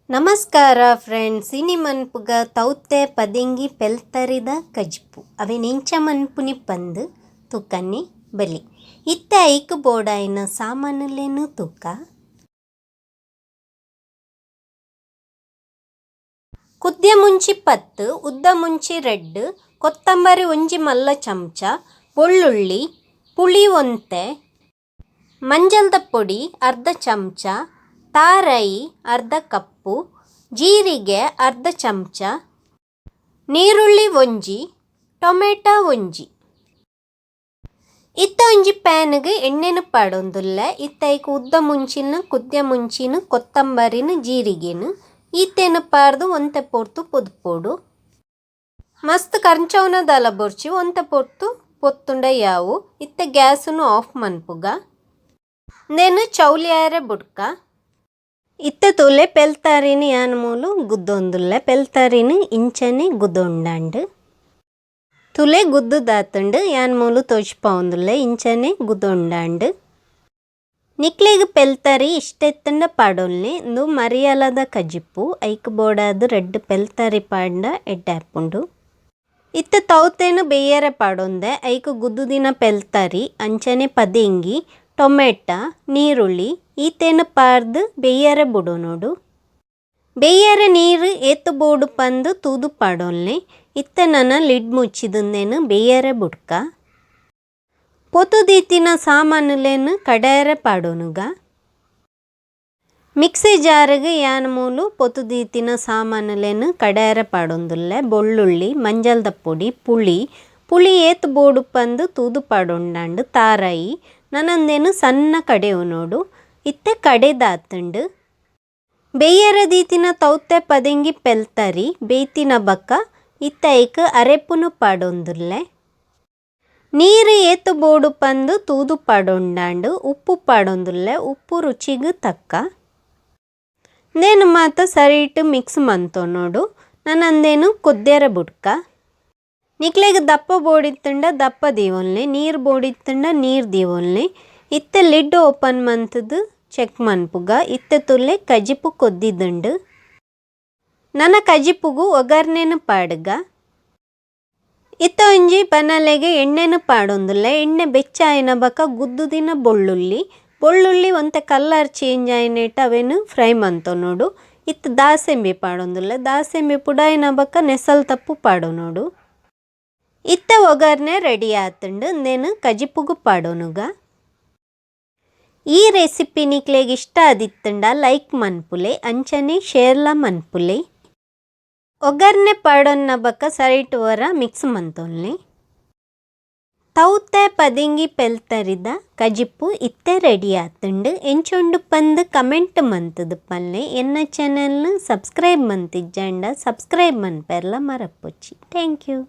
ನಮಸ್ಕಾರ ಫ್ರೆಂಡ್ಸ್, ಇನಿ ಮನ್ಪುಗ ತೌತೆ ಪದಿಂಗಿ ಪೆಲ್ತರಿದ ಕಜ್ಪು ಅವೆ ನಿಂಚ ಮನ್ಪುನಿ ಪಂದು ತುಕನ್ನಿ ಬಲಿ ಇತ್ತೆ ಐಕ್ ಬೋಡಾಯಿನ ಸಾಮಾನುಲೇನು ತುಕ ಕುದ್ಯ ಮುಂಚಿ 10 ಉದ್ದ ಮುಂಚಿ 2 ಕೊತ್ತಂಬರಿ ಒಂಜಿ ಮಲ್ಲ ಚಮಚ ಬೆಳ್ಳುಳ್ಳಿ ಪುಳಿ ಒಂತೆ ಮಂಜಲ್ದ ಪೊಡಿ ಅರ್ಧ ಚಮಚ ತಾರಾಯಿ ಅರ್ಧ ಕಪ್ಪು ಜೀರಿಗೆ ಅರ್ಧ ಚಮಚ ನೀರುಳ್ಳಿ ಒಂಜಿ ಟೊಮೆಟೊ ಒಂಜಿ ಇತ್ತ ಒಂಜಿ ಪ್ಯಾನ್ಗೆ ಎಣ್ಣೆನ ಪಾಡೊಂದುಲ್ಲ ಇತ್ತೈಕ್ ಉದ್ದ ಮುಂಚಿನ ಕುದ್ಯ ಮುಂಚಿನ ಕೊತ್ತಂಬರಿನ ಜೀರಿಗೆನು ಈತೇನು ಪಾರ್ದು ಒಂತೆ ಪೊರ್ತು ಪೊದ್ಪೋಡು ಮಸ್ತ್ ಕಂಚವನ ದಾಲ ಬೊರ್ಚಿ ಒಂತೆ ಪೊರ್ತು ಪೊತ್ತುಂಡ ಯಾವು ಇತ್ತ ಗ್ಯಾಸನ್ನು ಆಫ್ ಮನ್ಪುಗ ನೇನು ಚೌಲಿಯಾರೆ ಬುಡ್ಕ ಇತ್ತ ತುಲೆ ಪೆಲ್ತಾರಿನಿ ಯಾನ್ ಮೂಲು ಗುದ್ದೊಂದುಲ್ಲ ಪೆಲ್ತಾರಿನಿ ಇಂಚನೆ ಗುದ್ದೊಂಡಾಂಡು ತುಲೆ ಗುದ್ದು ದಾತುಂಡು ಯಾನ್ ಮೂಲು ತೋಜ್ಪಾವುಂದುಲ್ಲ ಇಂಚನೆ ಗುದ್ದೊಂಡಾಂಡು ನಿಕ್ಲೆಗ್ ಪೆಲ್ತಾರಿ ಇಷ್ಟೆತ್ತಂಡ ಪಾಡೊಲ್ನೆ ಇಂದು ಮರಿಯಾಲದ ಕಜಿಪ್ಪು ಐಕ್ ಬೋಡಾದು ರೆಡ್ ಪೆಲ್ತಾರಿ ಪಾಂಡ ಎಡ್ಡಾಪುಂಡು ಇತ್ತ ತೌತೇನು ಬೇಯರೆ ಪಾಡೊಂದೆ ಐಕ್ ಗುದ್ದುದಿನ ಪೆಲ್ತಾರಿ ಅಂಚನೆ ಪದಿಂಗಿ ಟೊಮೆಟೊ ನೀರುಳ್ಳಿ ಈತೇನು ಪಾರ್ದು ಬೇಯರೆ ಬುಡು ನೋಡು ಬೇಯರೆ ನೀರು ಏತು ಬೋಡು ಪಂದು ತೂದು ಪಾಡೊಲ್ನೆ ಇತ್ತ ನನ್ನ ಲಿಡ್ ಮುಚ್ಚಿದಂದೇನು ಬೇಯರೆ ಬುಡ್ಕ ಪೊತುದೀತಿನ ಸಾಮಾನುಲೇನು ಕಡಾಯರೆ ಪಾಡೋನುಗ ಮಿಕ್ಸಿ ಜಾರಿಗೆ ಯಾನ್ ಮೂಲು ಪೊತುದೀತಿನ ಸಾಮಾನುಲೇನು ಕಡಾಯರೆ ಪಾಡೊಂದುಲ್ಲ ಬೆಳ್ಳುಳ್ಳಿ ಮಂಜಲ್ದ ಪೊಡಿ ಪುಳಿ ಏತು ಬೋಡು ಪಂದು ತೂದು ಪಾಡೊಂಡಾಂಡು ತಾರಾಯಿ ನನ್ನಂದೇನು ಸಣ್ಣ ಕಡೆವು ನೋಡು ಇತ್ತೆ ಕಡೆದಾತುಂಡು ಬೇಯರ ದೀತಿನ ತೌತೆ ಪದಿಂಗಿ ಪೆಲ್ತರಿ ಬೇಯ್ತಿನ ಬಕ್ಕ ಇತ್ತೈಕ್ ಅರೆಪುನು ಪಾಡೊಂದುಲ್ಲೆ ನೀರು ಏತು ಬೋಡು ಪಂದು ತೂದು ಪಾಡೊಂಡಾಂಡು ಉಪ್ಪು ಪಾಡೊಂದುಲ್ಲೆ ಉಪ್ಪು ರುಚಿಗೆ ತಕ್ಕ ನೇನು ಮಾತ ಸರಿಟ್ಟು ಮಿಕ್ಸ್ ಮಂತೋ ನೋಡು ನನ್ನಂದೇನು ಕೊದ್ದೆರೆ ಬುಡ್ಕ ನಿಕ್ಲೆಗ್ ದಪ್ಪ ಬೋಡಿತ್ತುಂಡ ದಪ್ಪ ದೀವೊಲ್ನೆ ನೀರು ಬೋಡಿತ್ತುಂಡ ನೀರು ದೀವೊಲ್ನೆ ಇತ್ತೆ ಲಿಡ್ ಓಪನ್ ಮಂತದು ಚೆಕ್ ಮನ್ಪುಗ ಇತ್ತೆ ತುಲ್ಲೆ ಕಜಿಪು ಕೊದ್ದಿದ್ದುಂಡು ನನ್ನ ಕಜಿಪುಗು ಒಗರ್ನೆನು ಪಾಡುಗ ಇತ್ತ ಒಂಜಿ ಬನಲೆಗೆ ಎಣ್ಣೆನು ಪಾಡೊಂದುಲ್ಲ ಎಣ್ಣೆ ಬೆಚ್ಚ ಆಯ್ನ ಬಕ ಗುದ್ದುದಿನ ಬೆಳ್ಳುಳ್ಳಿ ಒಂತೆ ಕಲರ್ ಚೇಂಜ್ ಆಯ್ನೇಟ ಅವೇನು ಫ್ರೈ ಮಂತೋ ನೋಡು ಇತ್ತು ದಾಸೆಂಬೆ ಪಾಡೊಂದುಲ್ಲ ದಾಸೆಂಬೆ ಪುಡಾಯಿನ ಬಕ ನೆಸಲ್ ತಪ್ಪು ಪಾಡೋ ನೋಡು ಇತ್ತ ಒಗರ್ನೆ ರೆಡಿ ಆತುಂಡು ನೇನು ಕಜಿಪುಗು ಪಾಡೋನುಗ ಈ ರೆಸಿಪಿ ನಿಕ್ಲೆಗ್ ಇಷ್ಟ ಆದಿತ್ತುಂಡ ಲೈಕ್ ಮನ್ಪುಲೆ ಅಂಚನೆ ಶೇರ್ಲ ಮನ್ಪುಲೆ ಒಗರ್ನೆ ಪಾಡೊನ್ನ ಬಕ್ಕ ಸರಿಟ್ ವರ ಮಿಕ್ಸ್ ಮಂತೊಲ್ನೆ ತೌತೆ ಪದಿಂಗಿ ಪೆಲ್ತರಿದ ಕಜಿಪ್ಪು ಇತ್ತೆ ರೆಡಿ ಆತುಂಡು ಎಂಚೊಂಡು ಪಂದು ಕಮೆಂಟ್ ಮಂತುದು ಪಲ್ಲೆ ಎನ್ನ ಚಾನೆಲ್ನ ಸಬ್ಸ್ಕ್ರೈಬ್ ಮಂತಿಜ್ಜಂಡ ಸಬ್ಸ್ಕ್ರೈಬ್ ಮನ್ಪೆರ್ಲ ಮರಪೊಚ್ಚಿ ಥ್ಯಾಂಕ್ ಯು.